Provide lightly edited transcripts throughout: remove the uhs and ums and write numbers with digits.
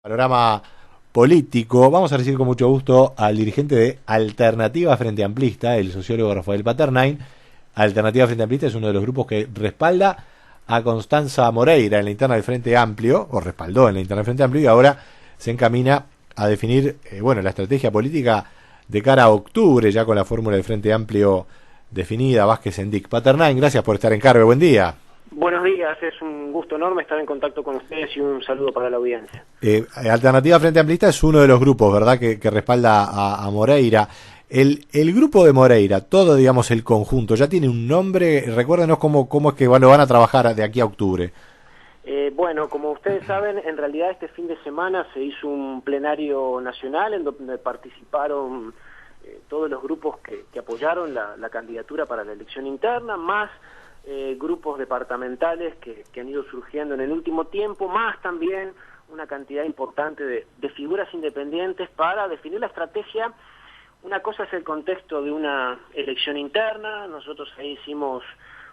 Panorama político. Vamos a recibir con mucho gusto al dirigente de Alternativa Frente Amplista, el sociólogo Rafael Paternain. Alternativa Frente Amplista es uno de los grupos que respalda a Constanza Moreira en la interna del Frente Amplio, o respaldó en la interna del Frente Amplio, y ahora se encamina a definir la estrategia política de cara a octubre, ya con la fórmula del Frente Amplio definida. Vázquez Sendic. Paternain, gracias por estar en cargo. Buen día. Buenos días, es un gusto enorme estar en contacto con ustedes y un saludo para la audiencia. Alternativa Frente Amplista es uno de los grupos, ¿verdad?, que respalda a Moreira. El grupo de Moreira, todo, digamos, el conjunto, ¿ya tiene un nombre? Recuérdenos cómo es que lo van a trabajar de aquí a octubre. Bueno, como ustedes saben, en realidad este fin de semana se hizo un plenario nacional en donde participaron todos los grupos que apoyaron la candidatura para la elección interna, más grupos departamentales que han ido surgiendo en el último tiempo, más también una cantidad importante de figuras independientes para definir la estrategia. Una cosa es el contexto de una elección interna. Nosotros ahí hicimos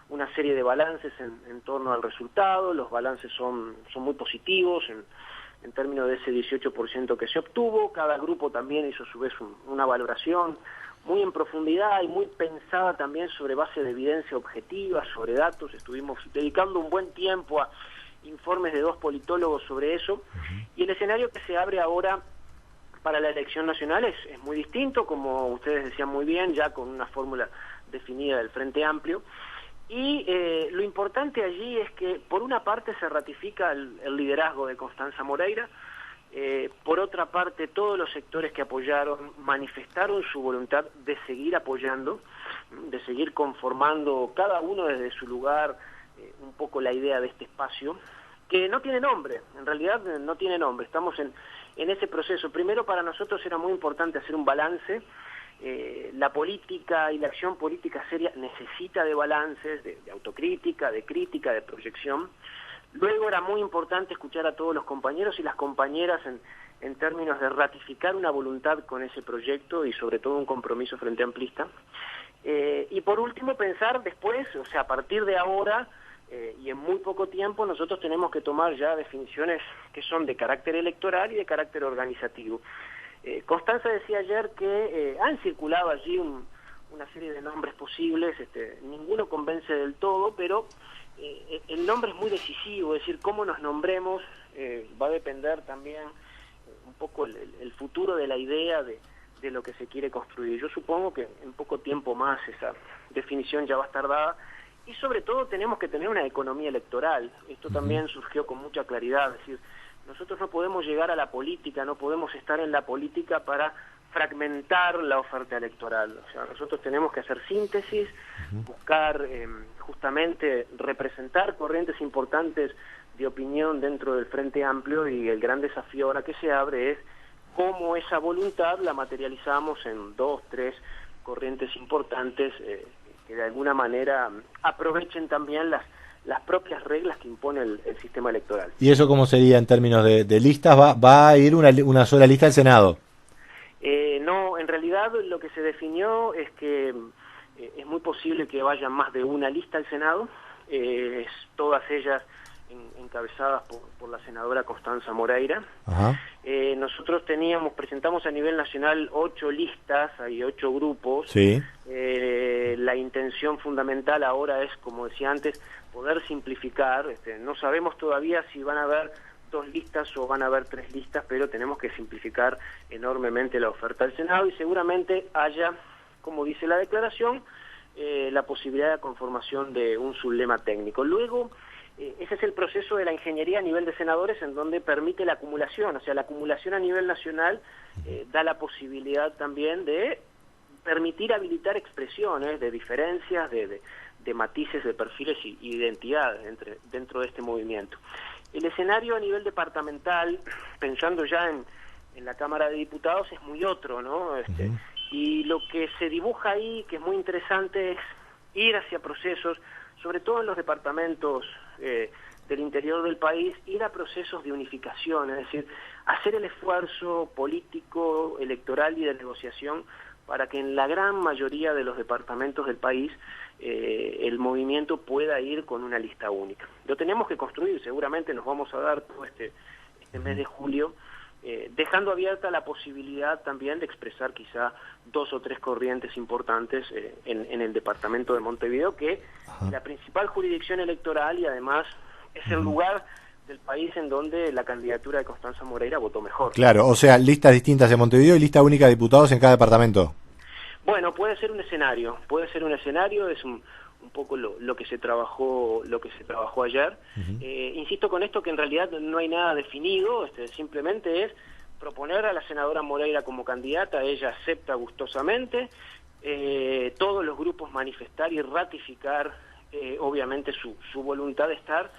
una serie de balances en torno al resultado. Los balances son muy positivos en términos de ese 18% que se obtuvo. Cada grupo también hizo a su vez una valoración muy en profundidad y muy pensada también sobre base de evidencia objetiva, sobre datos. Estuvimos dedicando un buen tiempo a informes de 2 politólogos sobre eso. Y el escenario que se abre ahora para la elección nacional es muy distinto, como ustedes decían muy bien, ya con una fórmula definida del Frente Amplio. Y lo importante allí es que, por una parte, se ratifica el liderazgo de Constanza Moreira. Por otra parte, todos los sectores que apoyaron manifestaron su voluntad de seguir apoyando, de seguir conformando cada uno desde su lugar un poco la idea de este espacio, que no tiene nombre, en realidad no tiene nombre. Estamos en ese proceso. Primero, para nosotros era muy importante hacer un balance. La política y la acción política seria necesita de balances, de autocrítica, de crítica, de proyección. Luego era muy importante escuchar a todos los compañeros y las compañeras en términos de ratificar una voluntad con ese proyecto y sobre todo un compromiso frente amplista. Y por último pensar después, o sea, a partir de ahora y en muy poco tiempo, nosotros tenemos que tomar ya definiciones que son de carácter electoral y de carácter organizativo. Constanza decía ayer que han circulado allí una serie de nombres posibles, ninguno convence del todo, pero el nombre es muy decisivo, es decir, cómo nos nombremos va a depender también un poco el futuro de la idea de lo que se quiere construir. Yo supongo que en poco tiempo más esa definición ya va a estar dada, y sobre todo tenemos que tener una economía electoral. Esto también surgió con mucha claridad, es decir, nosotros no podemos llegar a la política, no podemos estar en la política para fragmentar la oferta electoral. O sea, nosotros tenemos que hacer síntesis, buscar justamente representar corrientes importantes de opinión dentro del Frente Amplio, y el gran desafío ahora que se abre es cómo esa voluntad la materializamos en 2, 3 corrientes importantes que de alguna manera aprovechen también las propias reglas que impone el sistema electoral. ¿Y eso cómo sería en términos de listas? ¿Va a ir una sola lista al Senado? No, en realidad lo que se definió es que es muy posible que vayan más de una lista al Senado, todas ellas encabezadas por la senadora Constanza Moreira. Ajá. Nosotros presentamos a nivel nacional 8 listas, hay 8 grupos. Sí. La intención fundamental ahora es, como decía antes, poder simplificar. No sabemos todavía si van a haber 2 listas o van a haber 3 listas, pero tenemos que simplificar enormemente la oferta del Senado, y seguramente haya, como dice la declaración, la posibilidad de conformación de un sublema técnico. Luego, ese es el proceso de la ingeniería a nivel de senadores, en donde permite la acumulación. O sea, la acumulación a nivel nacional da la posibilidad también de permitir habilitar expresiones de diferencias, de matices, de perfiles y identidades dentro de este movimiento. El escenario a nivel departamental, pensando ya en la Cámara de Diputados, es muy otro, ¿no? Y lo que se dibuja ahí, que es muy interesante, es ir hacia procesos, sobre todo en los departamentos del interior del país, ir a procesos de unificación, es decir, hacer el esfuerzo político, electoral y de negociación para que en la gran mayoría de los departamentos del país el movimiento pueda ir con una lista única. Lo tenemos que construir, seguramente nos vamos a dar todo este mes de julio dejando abierta la posibilidad también de expresar quizá 2 o 3 corrientes importantes en el departamento de Montevideo, que es la principal jurisdicción electoral y además es el lugar del país en donde la candidatura de Constanza Moreira votó mejor. Claro, o sea, listas distintas en Montevideo y lista única de diputados en cada departamento. Bueno, puede ser un escenario, es un poco lo que se trabajó ayer. Insisto con esto que en realidad no hay nada definido, simplemente es proponer a la senadora Moreira como candidata, ella acepta gustosamente, todos los grupos manifestar y ratificar obviamente su voluntad de estar,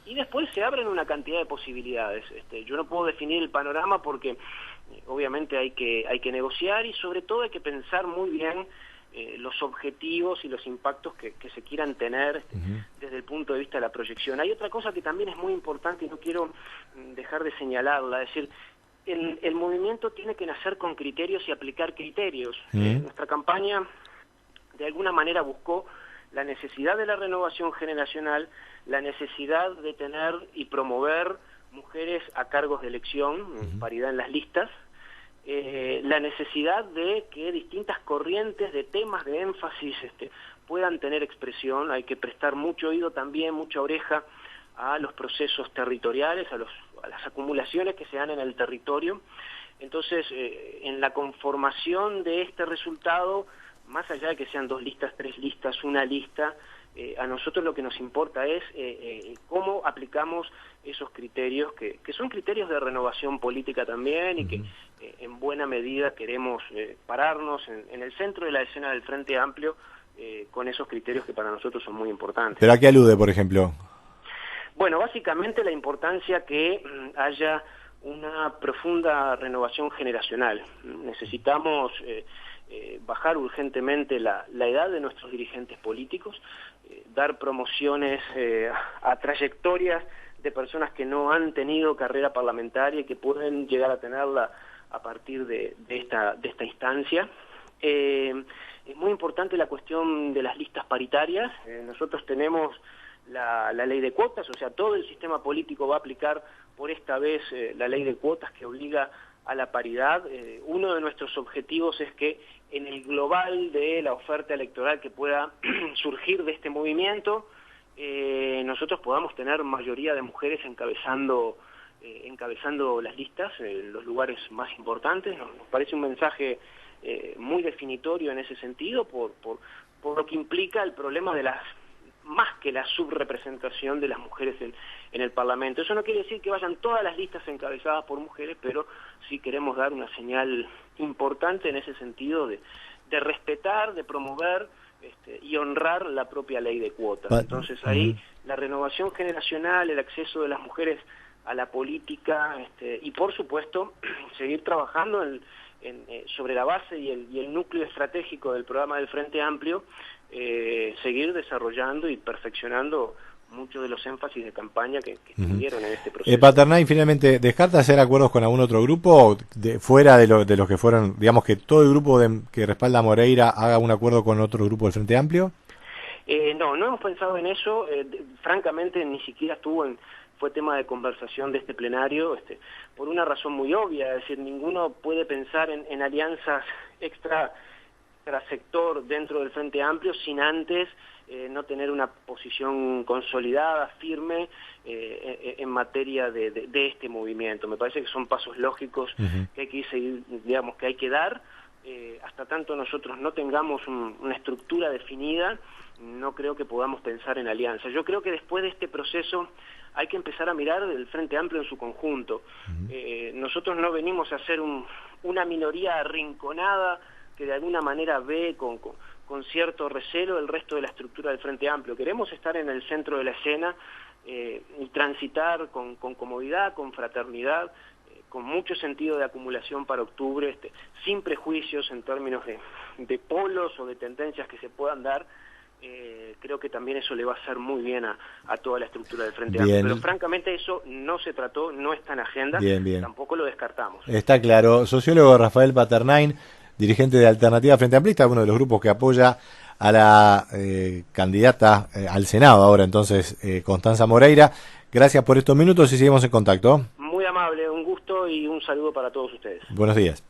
y después se abren una cantidad de posibilidades. Yo no puedo definir el panorama porque obviamente hay que negociar y sobre todo hay que pensar muy bien los objetivos y los impactos que se quieran tener desde el punto de vista de la proyección. Hay otra cosa que también es muy importante y no quiero dejar de señalarla, es decir, el movimiento tiene que nacer con criterios y aplicar criterios. Nuestra campaña de alguna manera buscó la necesidad de la renovación generacional, la necesidad de tener y promover mujeres a cargos de elección, paridad en las listas, la necesidad de que distintas corrientes de temas de énfasis puedan tener expresión. Hay que prestar mucho oído también, mucha oreja a los procesos territoriales, a las acumulaciones que se dan en el territorio. Entonces, en la conformación de este resultado, más allá de que sean 2 listas, 3 listas, una lista, a nosotros lo que nos importa es cómo aplicamos esos criterios, que son criterios de renovación política también, y que en buena medida queremos pararnos en el centro de la escena del Frente Amplio con esos criterios que para nosotros son muy importantes. ¿Pero a qué alude, por ejemplo? Bueno, básicamente la importancia que haya una profunda renovación generacional. Necesitamos bajar urgentemente la edad de nuestros dirigentes políticos, dar promociones a trayectorias de personas que no han tenido carrera parlamentaria y que pueden llegar a tenerla a partir de esta instancia. Es muy importante la cuestión de las listas paritarias. Nosotros tenemos la ley de cuotas, o sea, todo el sistema político va a aplicar por esta vez la ley de cuotas que obliga a la paridad. Uno de nuestros objetivos es que en el global de la oferta electoral que pueda surgir de este movimiento, nosotros podamos tener mayoría de mujeres encabezando las listas en los lugares más importantes. Nos parece un mensaje muy definitorio en ese sentido por lo que implica el problema de más que la subrepresentación de las mujeres en el Parlamento. Eso no quiere decir que vayan todas las listas encabezadas por mujeres, pero sí queremos dar una señal importante en ese sentido de respetar, de promover y honrar la propia ley de cuotas. Entonces ahí la renovación generacional, el acceso de las mujeres a la política y por supuesto seguir trabajando sobre la base y el núcleo estratégico del programa del Frente Amplio, seguir desarrollando y perfeccionando muchos de los énfasis de campaña que tuvieron en este proceso. Paternain, finalmente, ¿descarta hacer acuerdos con algún otro grupo fuera de los que fueron, digamos que todo el grupo que respalda a Moreira haga un acuerdo con otro grupo del Frente Amplio? No hemos pensado en eso. Francamente, ni siquiera fue tema de conversación de este plenario, por una razón muy obvia, es decir, ninguno puede pensar en alianzas extra sector dentro del Frente Amplio sin antes no tener una posición consolidada, firme en materia de este movimiento. Me parece que son pasos lógicos que hay que seguir, digamos, que hay que dar. Hasta tanto nosotros no tengamos una estructura definida, no creo que podamos pensar en alianza. Yo creo que después de este proceso hay que empezar a mirar el Frente Amplio en su conjunto. Nosotros no venimos a ser una minoría arrinconada que de alguna manera ve con cierto recelo el resto de la estructura del Frente Amplio. Queremos estar en el centro de la escena y transitar con comodidad, con fraternidad, con mucho sentido de acumulación para octubre, sin prejuicios en términos de polos o de tendencias que se puedan dar. Creo que también eso le va a hacer muy bien a toda la estructura del Frente Amplio. Pero francamente eso no se trató, no está en agenda, tampoco lo descartamos. Está claro. Sociólogo Rafael Paternain, dirigente de Alternativa Frente Amplista, uno de los grupos que apoya a la candidata al Senado ahora, entonces, Constanza Moreira. Gracias por estos minutos y seguimos en contacto. Muy amable, un gusto. y un saludo para todos ustedes. Buenos días.